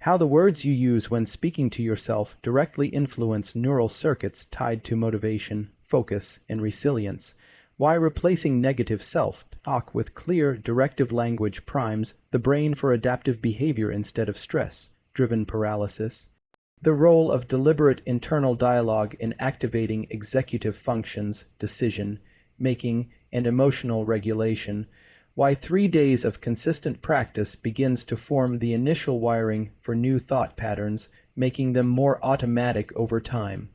How the words you use when speaking to yourself directly influence neural circuits tied to motivation, focus, and resilience. Why replacing negative self-talk with clear, directive language primes the brain for adaptive behavior instead of stress-driven paralysis. The role of deliberate internal dialogue in activating executive functions, decision making, and emotional regulation. Why 3 days of consistent practice begins to form the initial wiring for new thought patterns, making them more automatic over time.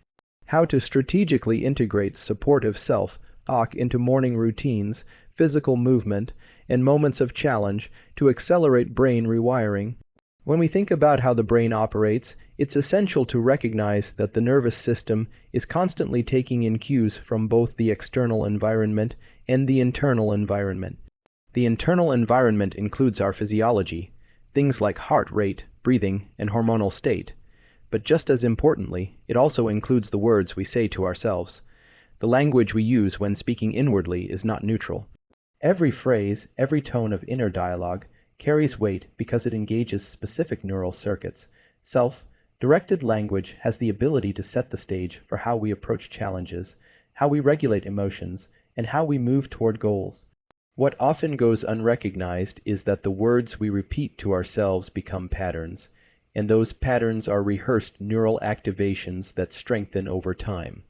How to strategically integrate supportive self-talk into morning routines, physical movement, and moments of challenge to accelerate brain rewiring. When we think about how the brain operates, it's essential to recognize that the nervous system is constantly taking in cues from both the external environment and the internal environment. The internal environment includes our physiology, things like heart rate, breathing, and hormonal state. But just as importantly, it also includes the words we say to ourselves. The language we use when speaking inwardly is not neutral. Every phrase, every tone of inner dialogue carries weight because it engages specific neural circuits. Self-directed language has the ability to set the stage for how we approach challenges, how we regulate emotions, and how we move toward goals. What often goes unrecognized is that the words we repeat to ourselves become patterns, and those patterns are rehearsed neural activations that strengthen over time.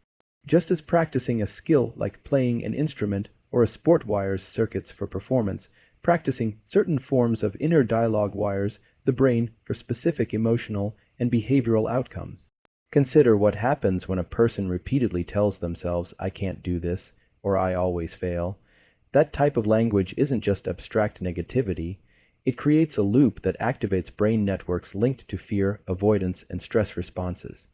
Just as practicing a skill like playing an instrument or a sport wires circuits for performance, practicing certain forms of inner dialogue wires the brain for specific emotional and behavioral outcomes. Consider what happens when a person repeatedly tells themselves, "I can't do this," or "I always fail." That type of language isn't just abstract negativity. It creates a loop that activates brain networks linked to fear, avoidance, and stress responses.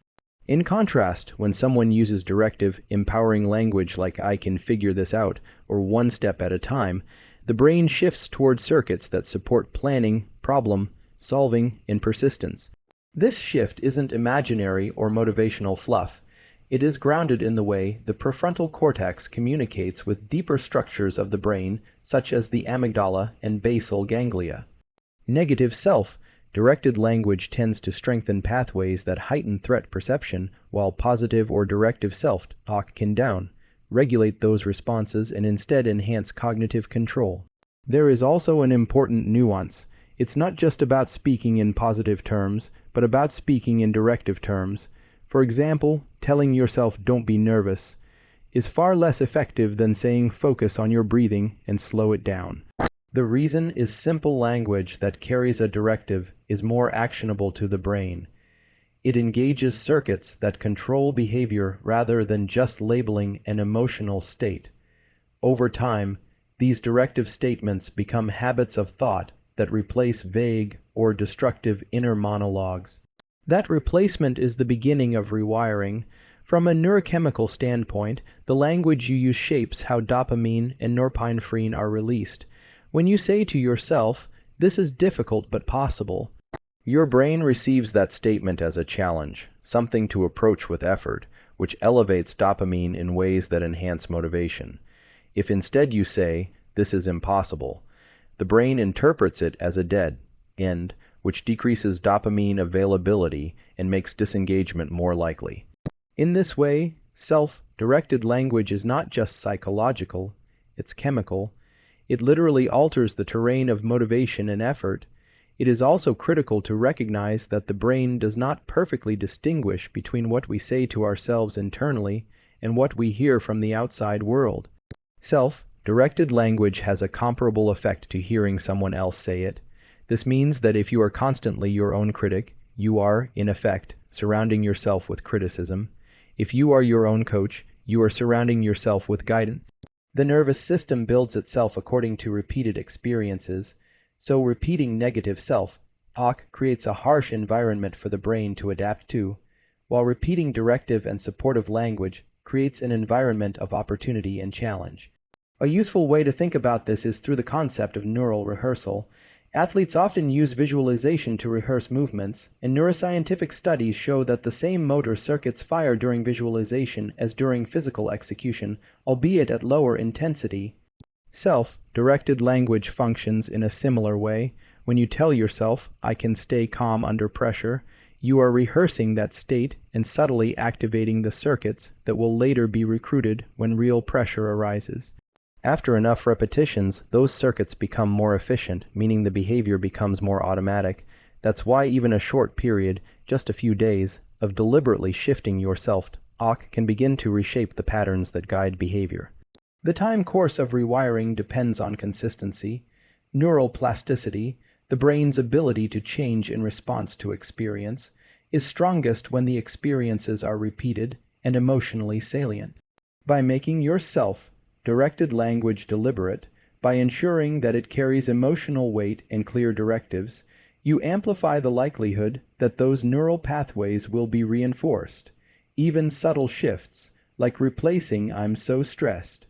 In contrast, when someone uses directive, empowering language like "I can figure this out," or "one step at a time," the brain shifts toward circuits that support planning, problem solving, and persistence. This shift isn't imaginary or motivational fluff. It is grounded in the way the prefrontal cortex communicates with deeper structures of the brain, such as the amygdala and basal ganglia. Negative self-directed language tends to strengthen pathways that heighten threat perception, while positive or directive self-talk can regulate those responses and instead enhance cognitive control. There is also an important nuance. It's not just about speaking in positive terms, but about speaking in directive terms. For example, telling yourself "don't be nervous" is far less effective than saying "focus on your breathing and slow it down." The reason is simple language that carries a directive is more actionable to the brain. It engages circuits that control behavior rather than just labeling an emotional state. Over time, these directive statements become habits of thought that replace vague or destructive inner monologues. That replacement is the beginning of rewiring. From a neurochemical standpoint, the language you use shapes how dopamine and norepinephrine are released. When you say to yourself, "This is difficult but possible," your brain receives that statement as a challenge, something to approach with effort, which elevates dopamine in ways that enhance motivation. If instead you say, "This is impossible," the brain interprets it as a dead end, which decreases dopamine availability and makes disengagement more likely. In this way, self-directed language is not just psychological, it's chemical. It literally alters the terrain of motivation and effort. It is also critical to recognize that the brain does not perfectly distinguish between what we say to ourselves internally and what we hear from the outside world. Self-directed language has a comparable effect to hearing someone else say it. This means that if you are constantly your own critic, you are, in effect, surrounding yourself with criticism. If you are your own coach, you are surrounding yourself with guidance. The nervous system builds itself according to repeated experiences, so repeating negative self-talk creates a harsh environment for the brain to adapt to, while repeating directive and supportive language creates an environment of opportunity and challenge. A useful way to think about this is through the concept of neural rehearsal. Athletes often use visualization to rehearse movements, and neuroscientific studies show that the same motor circuits fire during visualization as during physical execution, albeit at lower intensity. Self-directed language functions in a similar way. When you tell yourself, "I can stay calm under pressure," you are rehearsing that state and subtly activating the circuits that will later be recruited when real pressure arises. After enough repetitions, those circuits become more efficient, meaning the behavior becomes more automatic. That's why even a short period, just a few days, of deliberately shifting your self-talk can begin to reshape the patterns that guide behavior. The time course of rewiring depends on consistency. Neuroplasticity, the brain's ability to change in response to experience, is strongest when the experiences are repeated and emotionally salient. By making your self-directed language deliberate, by ensuring that it carries emotional weight and clear directives, you amplify the likelihood that those neural pathways will be reinforced. Even subtle shifts, like replacing "I'm so stressed"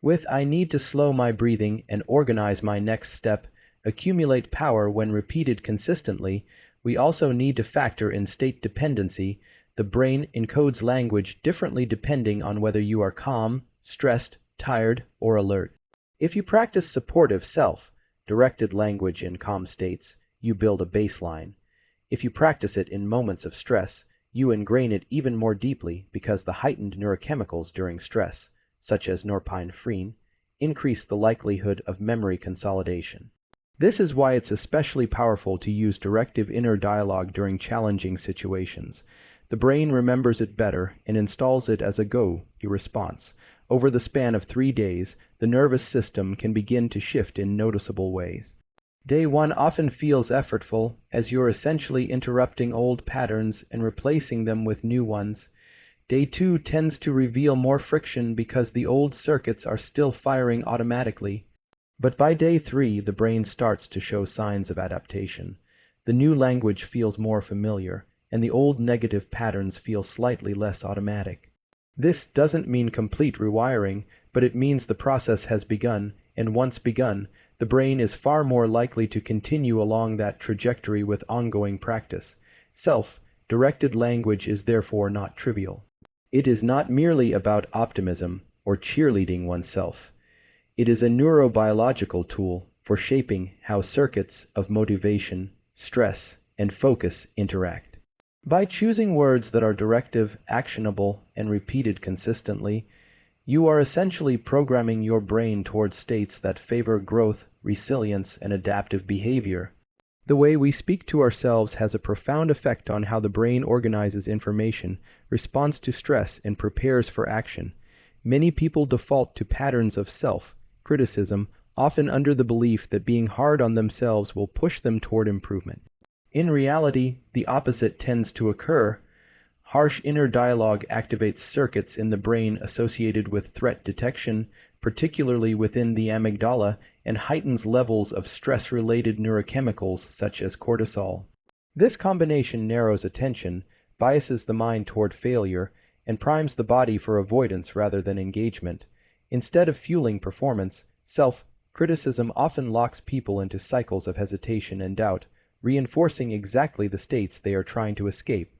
with "I need to slow my breathing and organize my next step," accumulate power when repeated consistently. We also need to factor in state dependency. The brain encodes language differently depending on whether you are calm, stressed, tired, or alert. If you practice supportive self-directed language in calm states, you build a baseline. If you practice it in moments of stress, you ingrain it even more deeply because the heightened neurochemicals during stress, such as norepinephrine, increase the likelihood of memory consolidation. This is why it's especially powerful to use directive inner dialogue during challenging situations. The brain remembers it better and installs it as a go response. Over the span of 3 days, the nervous system can begin to shift in noticeable ways. Day 1 often feels effortful, as you're essentially interrupting old patterns and replacing them with new ones. Day 2 tends to reveal more friction because the old circuits are still firing automatically. But by day 3, the brain starts to show signs of adaptation. The new language feels more familiar, and the old negative patterns feel slightly less automatic. This doesn't mean complete rewiring, but it means the process has begun, and once begun, the brain is far more likely to continue along that trajectory with ongoing practice. Self-directed language is therefore not trivial. It is not merely about optimism or cheerleading oneself. It is a neurobiological tool for shaping how circuits of motivation, stress, and focus interact. By choosing words that are directive, actionable, and repeated consistently, you are essentially programming your brain towards states that favor growth, resilience, and adaptive behavior. The way we speak to ourselves has a profound effect on how the brain organizes information, responds to stress, and prepares for action. Many people default to patterns of self-criticism, often under the belief that being hard on themselves will push them toward improvement. In reality, the opposite tends to occur. Harsh inner dialogue activates circuits in the brain associated with threat detection, particularly within the amygdala, and heightens levels of stress-related neurochemicals such as cortisol. This combination narrows attention, biases the mind toward failure, and primes the body for avoidance rather than engagement. Instead of fueling performance, self-criticism often locks people into cycles of hesitation and doubt, reinforcing exactly the states they are trying to escape.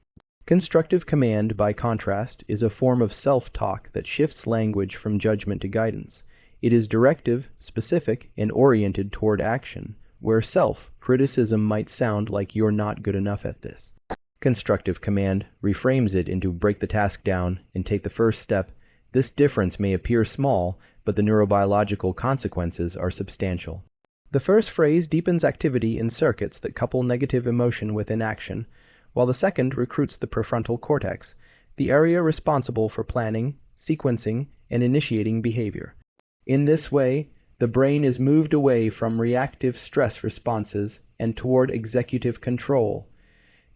Constructive command, by contrast, is a form of self-talk that shifts language from judgment to guidance. It is directive, specific, and oriented toward action, where self-criticism might sound like "you're not good enough at this." Constructive command reframes it into "break the task down and take the first step." This difference may appear small, but the neurobiological consequences are substantial. The first phrase deepens activity in circuits that couple negative emotion with inaction, while the second recruits the prefrontal cortex, the area responsible for planning, sequencing, and initiating behavior. In this way, the brain is moved away from reactive stress responses and toward executive control.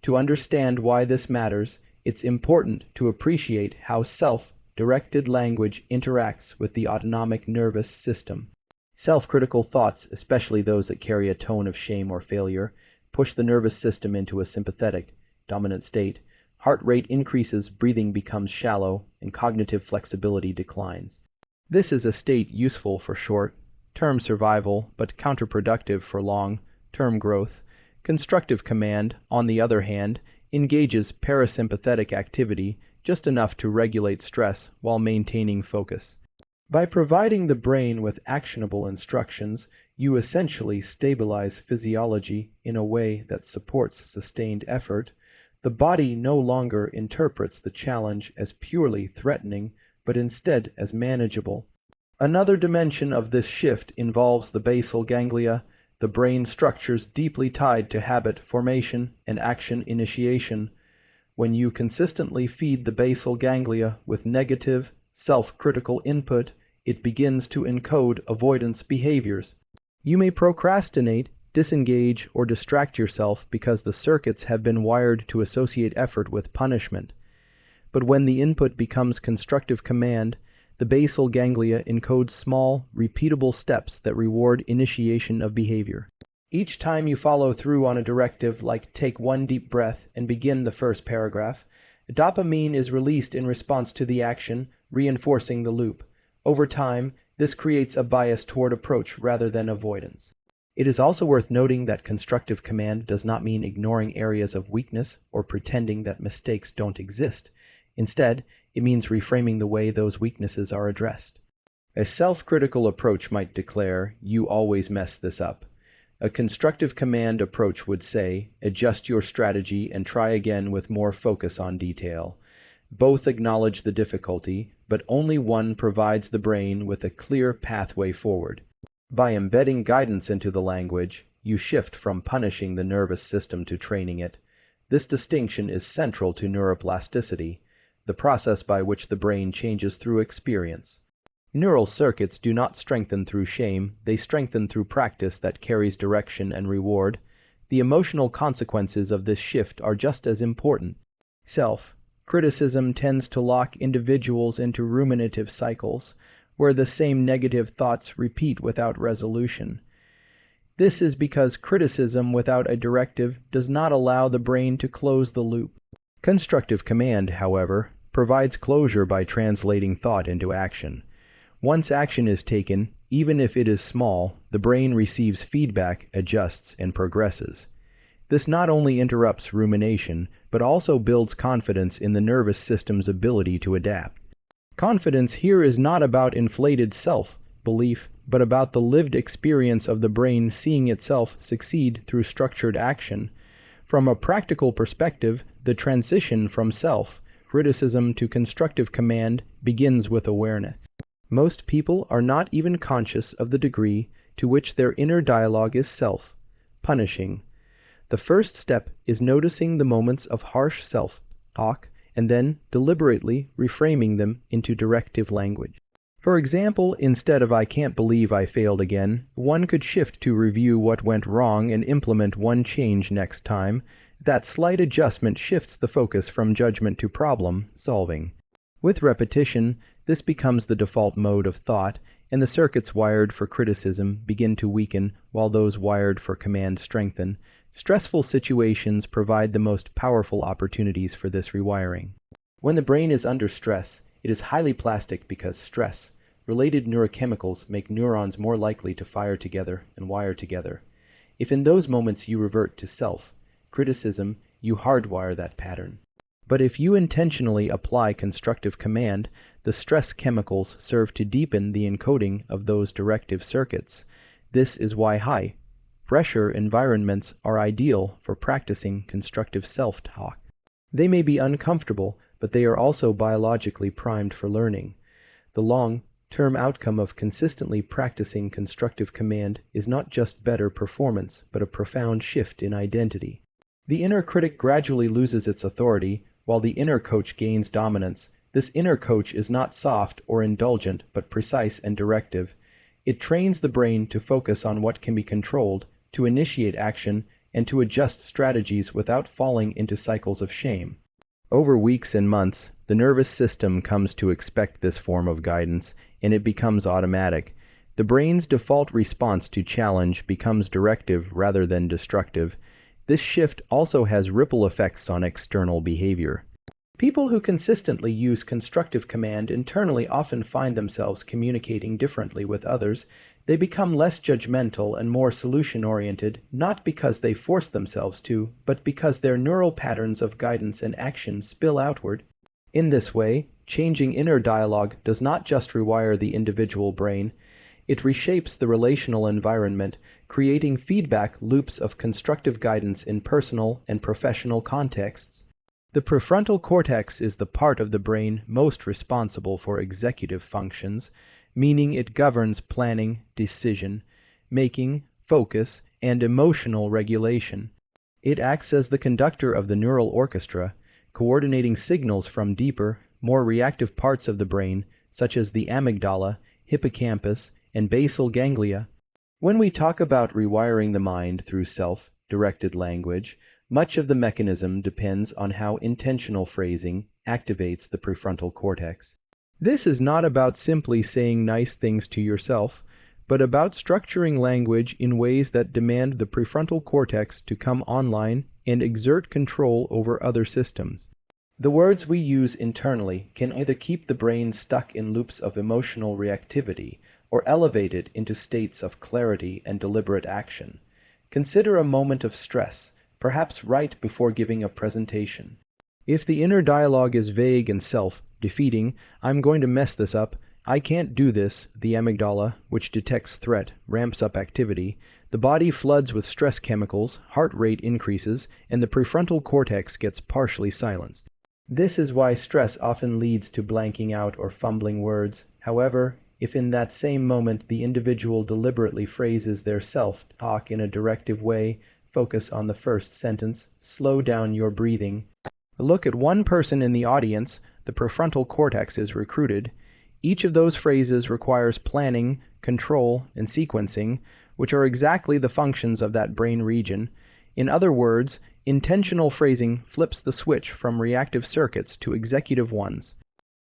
To understand why this matters, it's important to appreciate how self-directed language interacts with the autonomic nervous system. Self-critical thoughts, especially those that carry a tone of shame or failure, push the nervous system into a sympathetic, dominant state. Heart rate increases, breathing becomes shallow, and cognitive flexibility declines. This is a state useful for short-term survival, but counterproductive for long-term growth. Constructive command, on the other hand, engages parasympathetic activity just enough to regulate stress while maintaining focus. By providing the brain with actionable instructions, You essentially stabilize physiology in a way that supports sustained effort. The body no longer interprets the challenge as purely threatening, but instead as manageable. Another dimension of this shift involves the basal ganglia, the brain structures deeply tied to habit formation and action initiation. When you consistently feed the basal ganglia with negative, self-critical input, it begins to encode avoidance behaviors. You may procrastinate, disengage, or distract yourself because the circuits have been wired to associate effort with punishment. But when the input becomes constructive command, the basal ganglia encodes small, repeatable steps that reward initiation of behavior. Each time you follow through on a directive like take one deep breath and begin the first paragraph, dopamine is released in response to the action, reinforcing the loop. Over time, this creates a bias toward approach rather than avoidance. It is also worth noting that constructive command does not mean ignoring areas of weakness or pretending that mistakes don't exist. Instead, it means reframing the way those weaknesses are addressed. A self-critical approach might declare, "You always mess this up." A constructive command approach would say, "Adjust your strategy and try again with more focus on detail." Both acknowledge the difficulty, but only one provides the brain with a clear pathway forward. By embedding guidance into the language, you shift from punishing the nervous system to training it. This distinction is central to neuroplasticity, the process by which the brain changes through experience. Neural circuits do not strengthen through shame, they strengthen through practice that carries direction and reward. The emotional consequences of this shift are just as important. Self-criticism tends to lock individuals into ruminative cycles, where the same negative thoughts repeat without resolution. This is because criticism without a directive does not allow the brain to close the loop. Constructive command, however, provides closure by translating thought into action. Once action is taken, even if it is small, the brain receives feedback, adjusts, and progresses. This not only interrupts rumination, but also builds confidence in the nervous system's ability to adapt. Confidence here is not about inflated self-belief, but about the lived experience of the brain seeing itself succeed through structured action. From a practical perspective, the transition from self-criticism to constructive command begins with awareness. Most people are not even conscious of the degree to which their inner dialogue is self-punishing. The first step is noticing the moments of harsh self-talk and then deliberately reframing them into directive language. For example, instead of "I can't believe I failed again," one could shift to review what went wrong and implement one change next time. That slight adjustment shifts the focus from judgment to problem solving. With repetition, this becomes the default mode of thought, and the circuits wired for criticism begin to weaken while those wired for command strengthen. Stressful situations provide the most powerful opportunities for this rewiring. When the brain is under stress, it is highly plastic because stress-related neurochemicals make neurons more likely to fire together and wire together. If in those moments you revert to self-criticism, you hardwire that pattern. But if you intentionally apply constructive command, the stress chemicals serve to deepen the encoding of those directive circuits. This is why high-pressure environments are ideal for practicing constructive self-talk. They may be uncomfortable, but they are also biologically primed for learning. The long-term outcome of consistently practicing constructive command is not just better performance, but a profound shift in identity. The inner critic gradually loses its authority, while the inner coach gains dominance. This inner coach is not soft or indulgent, but precise and directive. It trains the brain to focus on what can be controlled, to initiate action, and to adjust strategies without falling into cycles of shame. Over weeks and months, the nervous system comes to expect this form of guidance, and it becomes automatic. The brain's default response to challenge becomes directive rather than destructive. This shift also has ripple effects on external behavior. People who consistently use constructive command internally often find themselves communicating differently with others. They become less judgmental and more solution-oriented, not because they force themselves to, but because their neural patterns of guidance and action spill outward. In this way, changing inner dialogue does not just rewire the individual brain, It reshapes the relational environment, creating feedback loops of constructive guidance in personal and professional contexts. The prefrontal cortex is the part of the brain most responsible for executive functions, meaning it governs planning, decision making, focus, and emotional regulation. It acts as the conductor of the neural orchestra, coordinating signals from deeper, more reactive parts of the brain, such as the amygdala, hippocampus, and basal ganglia. When we talk about rewiring the mind through self-directed language, much of the mechanism depends on how intentional phrasing activates the prefrontal cortex. This is not about simply saying nice things to yourself, but about structuring language in ways that demand the prefrontal cortex to come online and exert control over other systems. The words we use internally can either keep the brain stuck in loops of emotional reactivity or elevate it into states of clarity and deliberate action. Consider a moment of stress, perhaps right before giving a presentation. If the inner dialogue is vague and self-defeating, "I'm going to mess this up," "I can't do this," the amygdala, which detects threat, ramps up activity, the body floods with stress chemicals, heart rate increases, and the prefrontal cortex gets partially silenced. This is why stress often leads to blanking out or fumbling words. However, if in that same moment the individual deliberately phrases their self-talk in a directive way, focus on the first sentence, slow down your breathing. Look at one person in the audience, the prefrontal cortex is recruited. Each of those phrases requires planning, control, and sequencing, which are exactly the functions of that brain region. In other words, intentional phrasing flips the switch from reactive circuits to executive ones.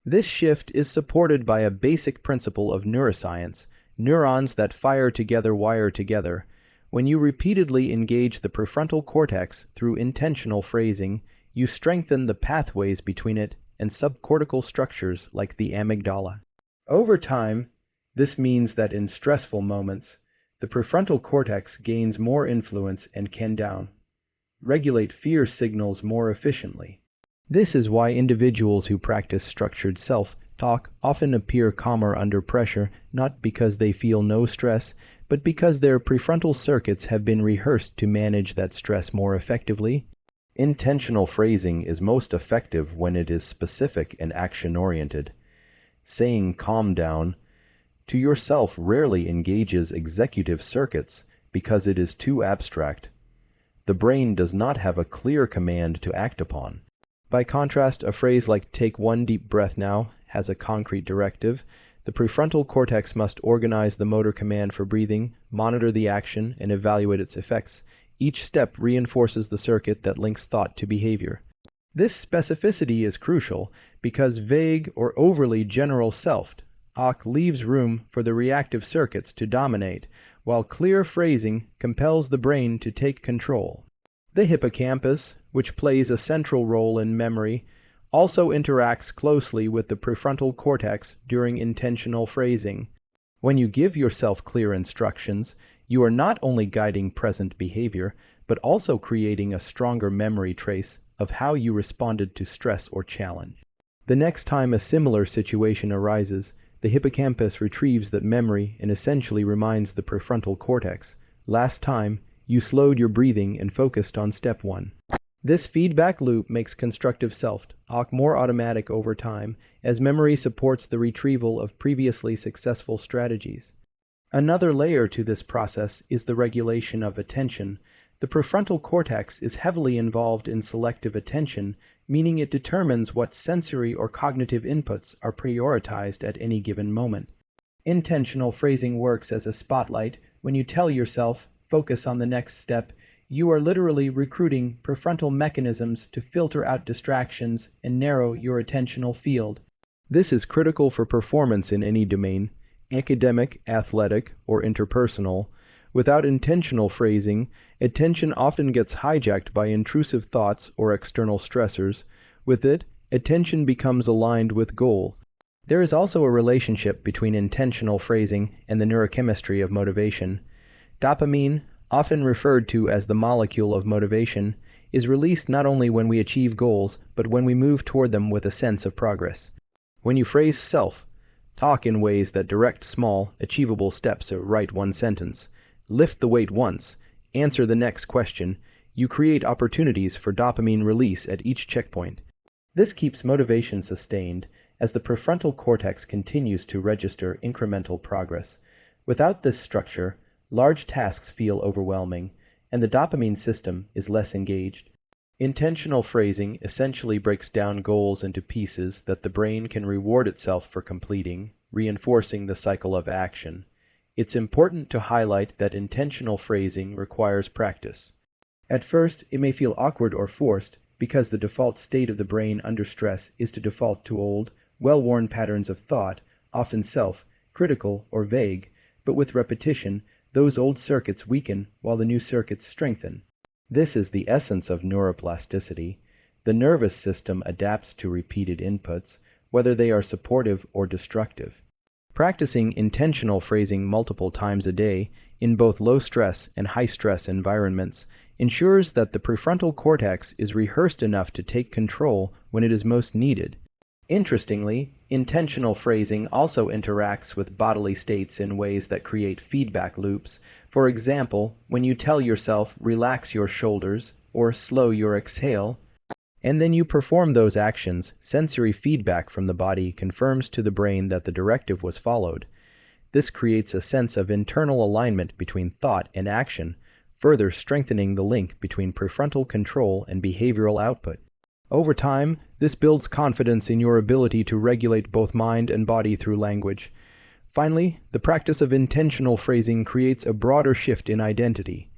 This shift is supported by a basic principle of neuroscience: neurons that fire together wire together. When you repeatedly engage the prefrontal cortex through intentional phrasing, you strengthen the pathways between it and subcortical structures like the amygdala. Over time, this means that in stressful moments, the prefrontal cortex gains more influence and can regulate fear signals more efficiently. This is why individuals who practice structured self-talk often appear calmer under pressure, not because they feel no stress, but because their prefrontal circuits have been rehearsed to manage that stress more effectively. Intentional phrasing is most effective when it is specific and action-oriented. Saying "calm down" to yourself rarely engages executive circuits because it is too abstract. The brain does not have a clear command to act upon. By contrast, a phrase like "take one deep breath now" has a concrete directive. The prefrontal cortex must organize the motor command for breathing, monitor the action, and evaluate its effects. Each step reinforces the circuit that links thought to behavior. This specificity is crucial because vague or overly general self-talk leaves room for the reactive circuits to dominate, while clear phrasing compels the brain to take control. The hippocampus, which plays a central role in memory, also interacts closely with the prefrontal cortex during intentional phrasing. When you give yourself clear instructions, you are not only guiding present behavior, but also creating a stronger memory trace of how you responded to stress or challenge. The next time a similar situation arises, the hippocampus retrieves that memory and essentially reminds the prefrontal cortex, "Last time, you slowed your breathing and focused on step one." This feedback loop makes constructive self-talk more automatic over time, as memory supports the retrieval of previously successful strategies. Another layer to this process is the regulation of attention. The prefrontal cortex is heavily involved in selective attention, meaning it determines what sensory or cognitive inputs are prioritized at any given moment. Intentional phrasing works as a spotlight. When you tell yourself, "focus on the next step," you are literally recruiting prefrontal mechanisms to filter out distractions and narrow your attentional field. This is critical for performance in any domain, academic, athletic, or interpersonal. Without intentional phrasing, attention often gets hijacked by intrusive thoughts or external stressors. With it, attention becomes aligned with goals. There is also a relationship between intentional phrasing and the neurochemistry of motivation. Dopamine, often referred to as the molecule of motivation, is released not only when we achieve goals, but when we move toward them with a sense of progress. When you phrase Talk in ways that direct small, achievable steps or write one sentence. Lift the weight once. Answer the next question. You create opportunities for dopamine release at each checkpoint. This keeps motivation sustained as the prefrontal cortex continues to register incremental progress. Without this structure, large tasks feel overwhelming, and the dopamine system is less engaged. Intentional phrasing essentially breaks down goals into pieces that the brain can reward itself for completing, reinforcing the cycle of action. It's important to highlight that intentional phrasing requires practice. At first, it may feel awkward or forced because the default state of the brain under stress is to default to old, well-worn patterns of thought, often self-critical or vague, but with repetition, those old circuits weaken while the new circuits strengthen. This is the essence of neuroplasticity. The nervous system adapts to repeated inputs, whether they are supportive or destructive. Practicing intentional phrasing multiple times a day in both low-stress and high-stress environments ensures that the prefrontal cortex is rehearsed enough to take control when it is most needed. Interestingly, intentional phrasing also interacts with bodily states in ways that create feedback loops. For example, when you tell yourself, relax your shoulders, or slow your exhale, and then you perform those actions, sensory feedback from the body confirms to the brain that the directive was followed. This creates a sense of internal alignment between thought and action, further strengthening the link between prefrontal control and behavioral output. Over time, this builds confidence in your ability to regulate both mind and body through language. Finally, the practice of intentional phrasing creates a broader shift in identity.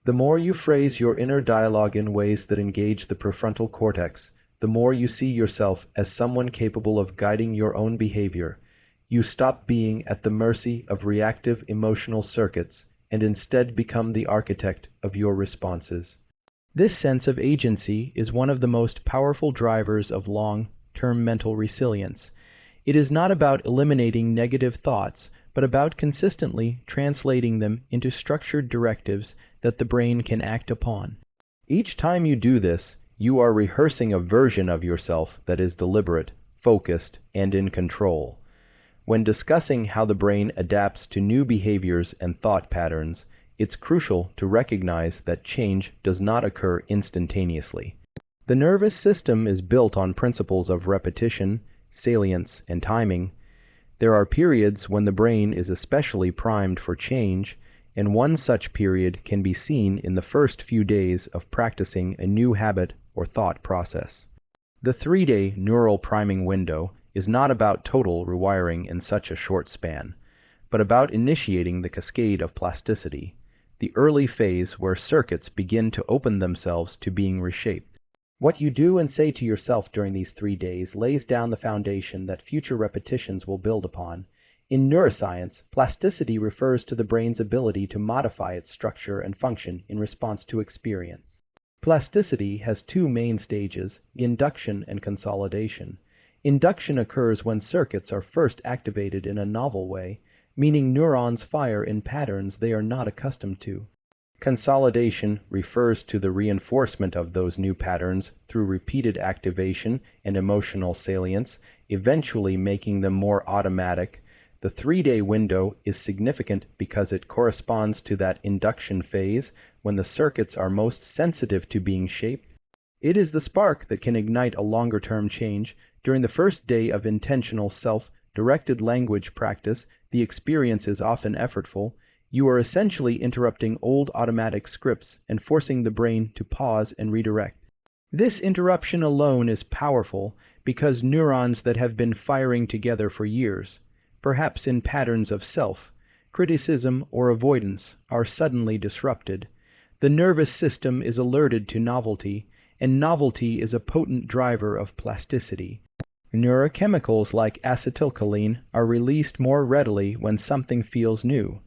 The more you phrase your inner dialogue in ways that engage the prefrontal cortex, the more you see yourself as someone capable of guiding your own behavior. You stop being at the mercy of reactive emotional circuits and instead become the architect of your responses. This sense of agency is one of the most powerful drivers of long-term mental resilience. It is not about eliminating negative thoughts, but about consistently translating them into structured directives that the brain can act upon. Each time you do this, you are rehearsing a version of yourself that is deliberate, focused, and in control. When discussing how the brain adapts to new behaviors and thought patterns, it's crucial to recognize that change does not occur instantaneously. The nervous system is built on principles of repetition, salience, and timing. There are periods when the brain is especially primed for change, and one such period can be seen in the first few days of practicing a new habit or thought process. The 3-day neural priming window is not about total rewiring in such a short span, but about initiating the cascade of plasticity, the early phase where circuits begin to open themselves to being reshaped. What you do and say to yourself during these 3 days lays down the foundation that future repetitions will build upon. In neuroscience, plasticity refers to the brain's ability to modify its structure and function in response to experience. Plasticity has 2 main stages, induction and consolidation. Induction occurs when circuits are first activated in a novel way, meaning neurons fire in patterns they are not accustomed to. Consolidation refers to the reinforcement of those new patterns through repeated activation and emotional salience, eventually making them more automatic. The 3-day window is significant because it corresponds to that induction phase when the circuits are most sensitive to being shaped. It is the spark that can ignite a longer-term change. During the first day of intentional self-directed language practice, the experience is often effortful. You are essentially interrupting old automatic scripts and forcing the brain to pause and redirect. This interruption alone is powerful because neurons that have been firing together for years, perhaps in patterns of self-criticism or avoidance, are suddenly disrupted. The nervous system is alerted to novelty, and novelty is a potent driver of plasticity. Neurochemicals like acetylcholine are released more readily when something feels new,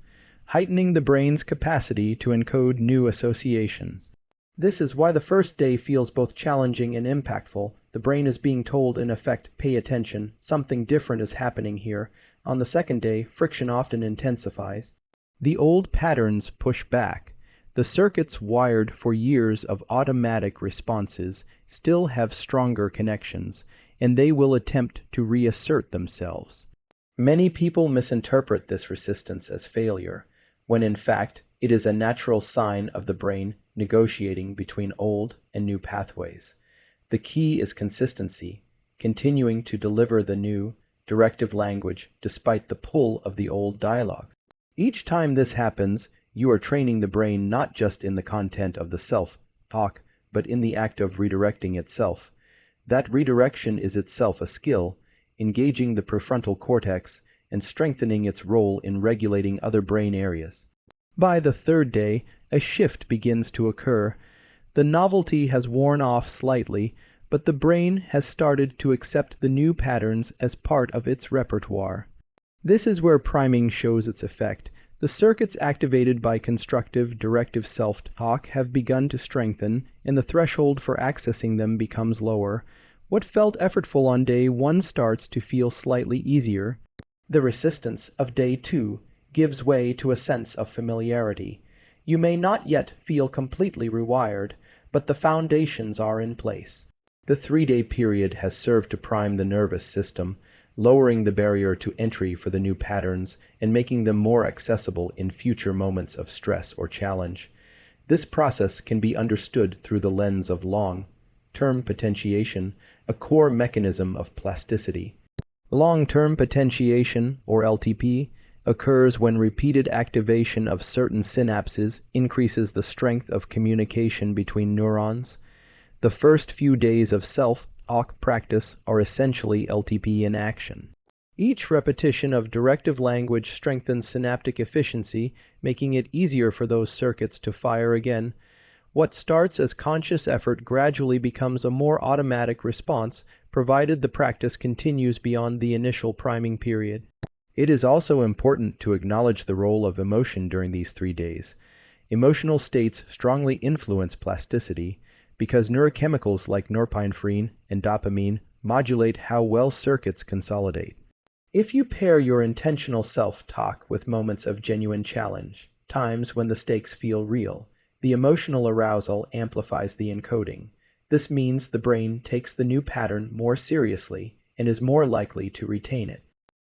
heightening the brain's capacity to encode new associations. This is why the first day feels both challenging and impactful. The brain is being told, in effect, pay attention, something different is happening here. On the second day, friction often intensifies. The old patterns push back. The circuits wired for years of automatic responses still have stronger connections, and they will attempt to reassert themselves. Many people misinterpret this resistance as failure, when in fact it is a natural sign of the brain negotiating between old and new pathways. The key is consistency, continuing to deliver the new, directive language despite the pull of the old dialogue. Each time this happens, you are training the brain not just in the content of the self-talk, but in the act of redirecting itself. That redirection is itself a skill, engaging the prefrontal cortex and strengthening its role in regulating other brain areas. By the third day, a shift begins to occur. The novelty has worn off slightly, but the brain has started to accept the new patterns as part of its repertoire. This is where priming shows its effect. The circuits activated by constructive, directive self-talk have begun to strengthen, and the threshold for accessing them becomes lower. What felt effortful on day 1 starts to feel slightly easier. The resistance of day 2 gives way to a sense of familiarity. You may not yet feel completely rewired, but the foundations are in place. The 3-day period has served to prime the nervous system, lowering the barrier to entry for the new patterns and making them more accessible in future moments of stress or challenge. This process can be understood through the lens of long-term potentiation, a core mechanism of plasticity. Long-term potentiation, or LTP, occurs when repeated activation of certain synapses increases the strength of communication between neurons. The first few days of self-talk practice are essentially LTP in action. Each repetition of directive language strengthens synaptic efficiency, making it easier for those circuits to fire again. What starts as conscious effort gradually becomes a more automatic response, provided the practice continues beyond the initial priming period. It is also important to acknowledge the role of emotion during these 3 days. Emotional states strongly influence plasticity, because neurochemicals like norepinephrine and dopamine modulate how well circuits consolidate. If you pair your intentional self-talk with moments of genuine challenge, times when the stakes feel real, the emotional arousal amplifies the encoding. This means the brain takes the new pattern more seriously and is more likely to retain it.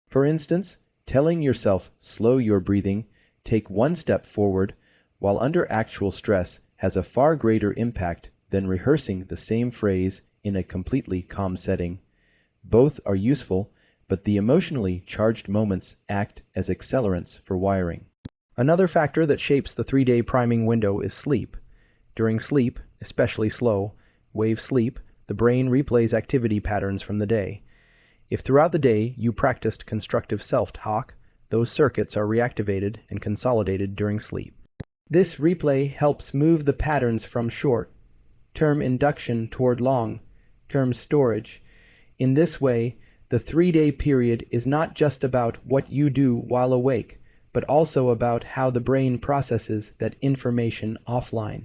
For instance, telling yourself, "Slow your breathing, take 1 step forward," while under actual stress has a far greater impact than rehearsing the same phrase in a completely calm setting. Both are useful, but the emotionally charged moments act as accelerants for wiring. Another factor that shapes the 3-day priming window is sleep. During sleep, especially slow, wave sleep, the brain replays activity patterns from the day. If throughout the day you practiced constructive self-talk, those circuits are reactivated and consolidated during sleep. This replay helps move the patterns from short-term induction toward long-term storage. In this way, the 3-day period is not just about what you do while awake, but also about how the brain processes that information offline.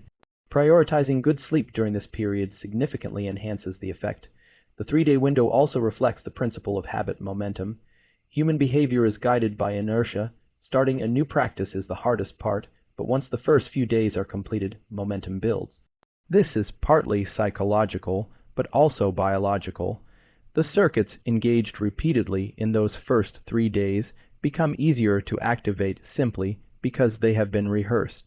Prioritizing good sleep during this period significantly enhances the effect. The 3-day window also reflects the principle of habit momentum. Human behavior is guided by inertia. Starting a new practice is the hardest part, but once the first few days are completed, momentum builds. This is partly psychological, but also biological. The circuits engaged repeatedly in those first 3 days become easier to activate simply because they have been rehearsed.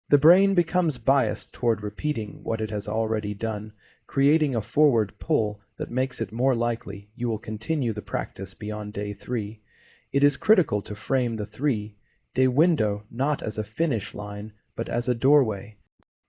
The brain becomes biased toward repeating what it has already done, creating a forward pull that makes it more likely you will continue the practice beyond day 3. It is critical to frame the 3-day window not as a finish line, but as a doorway.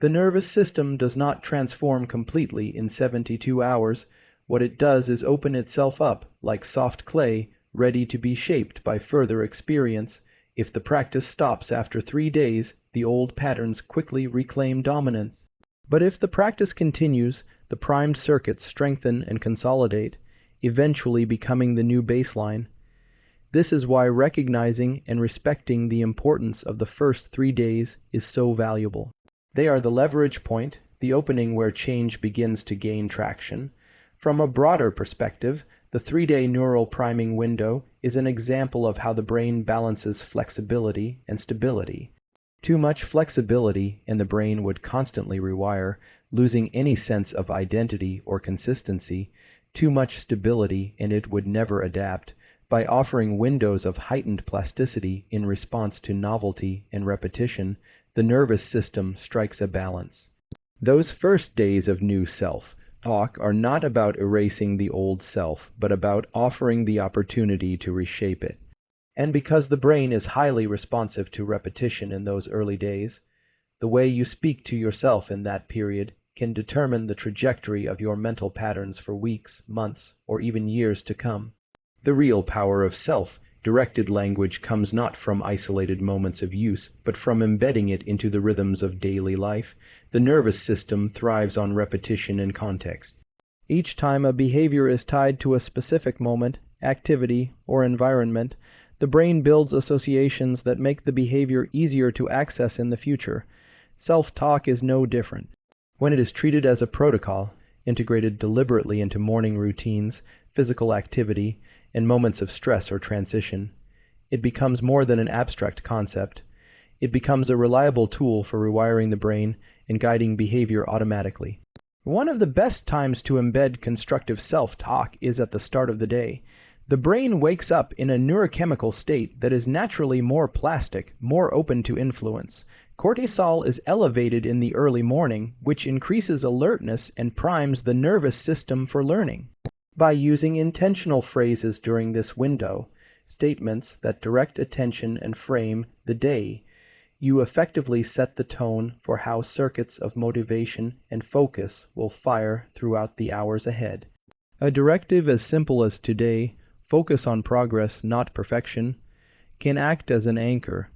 The nervous system does not transform completely in 72 hours. What it does is open itself up like soft clay, ready to be shaped by further experience. If the practice stops after 3 days, the old patterns quickly reclaim dominance. But if the practice continues, the primed circuits strengthen and consolidate, eventually becoming the new baseline. This is why recognizing and respecting the importance of the first 3 days is so valuable. They are the leverage point, the opening where change begins to gain traction. From a broader perspective, the 3-day neural priming window is an example of how the brain balances flexibility and stability. Too much flexibility and the brain would constantly rewire, losing any sense of identity or consistency. Too much stability and it would never adapt. By offering windows of heightened plasticity in response to novelty and repetition, the nervous system strikes a balance. Those first days of new self-talk are not about erasing the old self, but about offering the opportunity to reshape it. And because the brain is highly responsive to repetition in those early days, the way you speak to yourself in that period can determine the trajectory of your mental patterns for weeks, months, or even years to come. The real power of self-directed language comes not from isolated moments of use, but from embedding it into the rhythms of daily life. The nervous system thrives on repetition and context. Each time a behavior is tied to a specific moment, activity, or environment, the brain builds associations that make the behavior easier to access in the future. Self-talk is no different. When it is treated as a protocol, integrated deliberately into morning routines, physical activity, and moments of stress or transition, it becomes more than an abstract concept. It becomes a reliable tool for rewiring the brain and guiding behavior automatically. One of the best times to embed constructive self-talk is at the start of the day. The brain wakes up in a neurochemical state that is naturally more plastic, more open to influence. Cortisol is elevated in the early morning, which increases alertness and primes the nervous system for learning. By using intentional phrases during this window, statements that direct attention and frame the day, you effectively set the tone for how circuits of motivation and focus will fire throughout the hours ahead. A directive as simple as today, focus on progress, not perfection, can act as an anchor.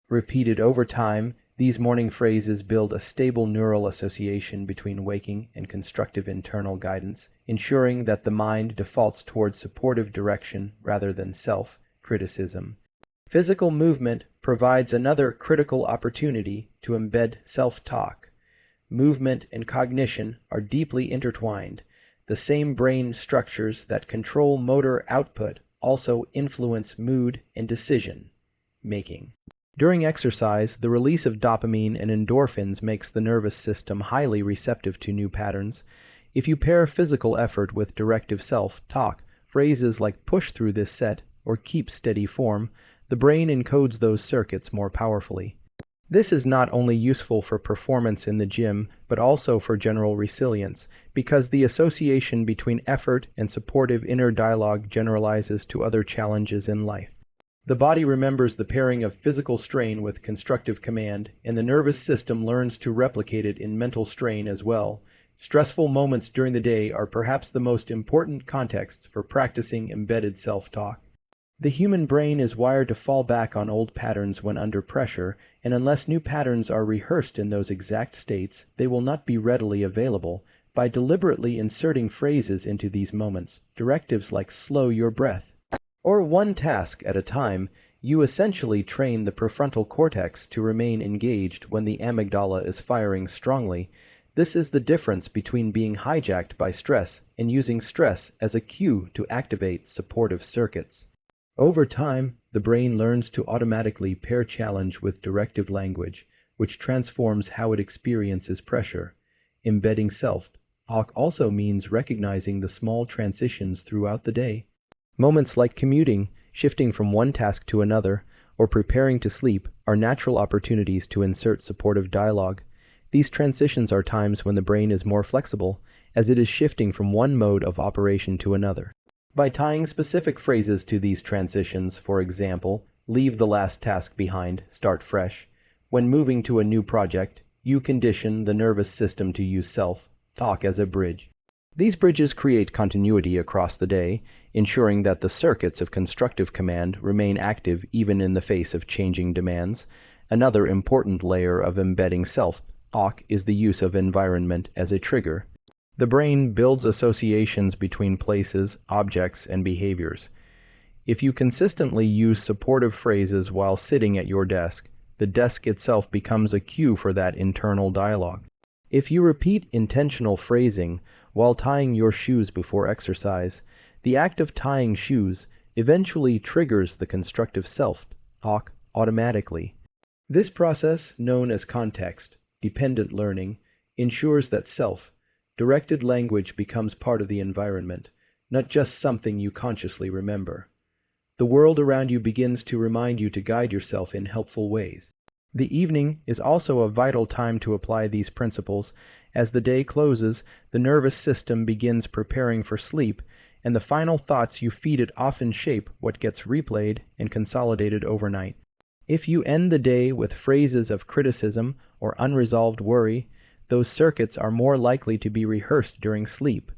Repeated over time, these morning phrases build a stable neural association between waking and constructive internal guidance, ensuring that the mind defaults towards supportive direction rather than self-criticism. Physical movement provides another critical opportunity to embed self-talk. Movement and cognition are deeply intertwined. The same brain structures that control motor output also influence mood and decision-making. During exercise, the release of dopamine and endorphins makes the nervous system highly receptive to new patterns. If you pair physical effort with directive self-talk, phrases like push through this set or keep steady form, the brain encodes those circuits more powerfully. This is not only useful for performance in the gym, but also for general resilience, because the association between effort and supportive inner dialogue generalizes to other challenges in life. The body remembers the pairing of physical strain with constructive command, and the nervous system learns to replicate it in mental strain as well. Stressful moments during the day are perhaps the most important contexts for practicing embedded self-talk. The human brain is wired to fall back on old patterns when under pressure, and unless new patterns are rehearsed in those exact states, they will not be readily available. By deliberately inserting phrases into these moments, directives like slow your breath, or one task at a time, you essentially train the prefrontal cortex to remain engaged when the amygdala is firing strongly. This is the difference between being hijacked by stress and using stress as a cue to activate supportive circuits. Over time, the brain learns to automatically pair challenge with directive language, which transforms how it experiences pressure. Embedding self-talk also means recognizing the small transitions throughout the day. Moments like commuting, shifting from one task to another, or preparing to sleep are natural opportunities to insert supportive dialogue. These transitions are times when the brain is more flexible, as it is shifting from one mode of operation to another. By tying specific phrases to these transitions, for example, leave the last task behind, start fresh, when moving to a new project, you condition the nervous system to use self-talk as a bridge. These bridges create continuity across the day, ensuring that the circuits of constructive command remain active even in the face of changing demands. Another important layer of embedding self-talk is the use of environment as a trigger. The brain builds associations between places, objects, and behaviors. If you consistently use supportive phrases while sitting at your desk, the desk itself becomes a cue for that internal dialogue. If you repeat intentional phrasing while tying your shoes before exercise, the act of tying shoes eventually triggers the constructive self-talk automatically. This process, known as context-dependent learning, ensures that self-directed language becomes part of the environment, not just something you consciously remember. The world around you begins to remind you to guide yourself in helpful ways. The evening is also a vital time to apply these principles. As the day closes, the nervous system begins preparing for sleep, and the final thoughts you feed it often shape what gets replayed and consolidated overnight. If you end the day with phrases of criticism or unresolved worry, those circuits are more likely to be rehearsed during sleep.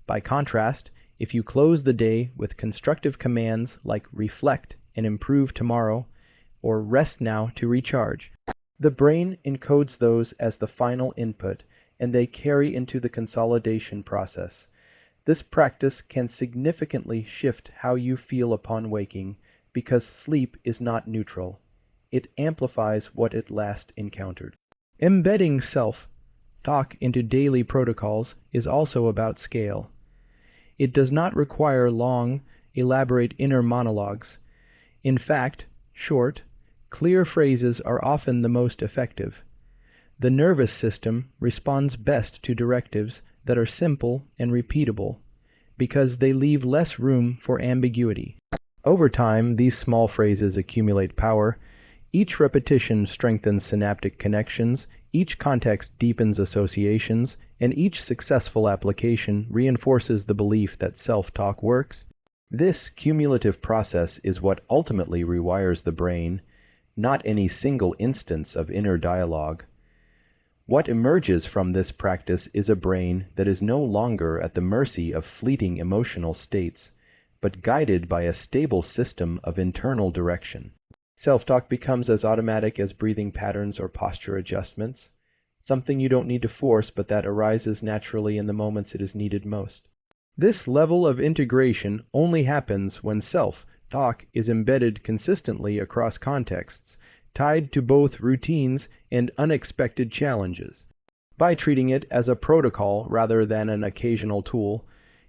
By contrast, if you close the day with constructive commands like reflect and improve tomorrow, or rest now to recharge, the brain encodes those as the final input, and they carry into the consolidation process. This practice can significantly shift how you feel upon waking, because sleep is not neutral. It amplifies what it last encountered. Embedding self-talk into daily protocols is also about scale. It does not require long, elaborate inner monologues. In fact, short, clear phrases are often the most effective. The nervous system responds best to directives that are simple and repeatable, because they leave less room for ambiguity. Over time, these small phrases accumulate power. Each repetition strengthens synaptic connections, each context deepens associations, and each successful application reinforces the belief that self-talk works. This cumulative process is what ultimately rewires the brain, not any single instance of inner dialogue. What emerges from this practice is a brain that is no longer at the mercy of fleeting emotional states, but guided by a stable system of internal direction. Self-talk becomes as automatic as breathing patterns or posture adjustments, something you don't need to force but that arises naturally in the moments it is needed most. This level of integration only happens when self-talk is embedded consistently across contexts, tied to both routines and unexpected challenges. By treating it as a protocol rather than an occasional tool,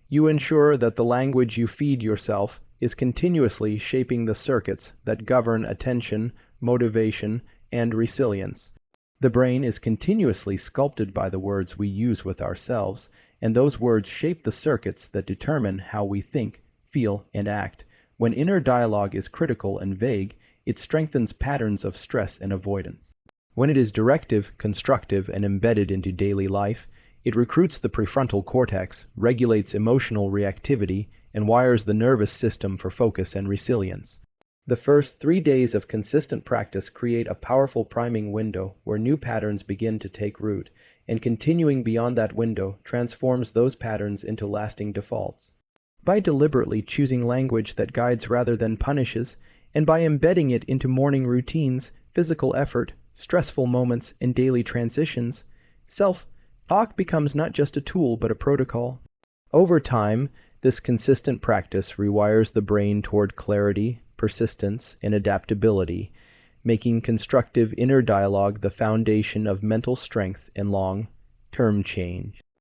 you ensure that the language you feed yourself is continuously shaping the circuits that govern attention, motivation, and resilience. The brain is continuously sculpted by the words we use with ourselves, and those words shape the circuits that determine how we think, feel, and act. When inner dialogue is critical and vague, it strengthens patterns of stress and avoidance. When it is directive, constructive, and embedded into daily life, it recruits the prefrontal cortex, regulates emotional reactivity, and wires the nervous system for focus and resilience. The first 3 days of consistent practice create a powerful priming window where new patterns begin to take root, and continuing beyond that window transforms those patterns into lasting defaults. By deliberately choosing language that guides rather than punishes, and by embedding it into morning routines, physical effort, stressful moments, and daily transitions, self-talk becomes not just a tool but a protocol. Over time, this consistent practice rewires the brain toward clarity, persistence, and adaptability, making constructive inner dialogue the foundation of mental strength and long-term change.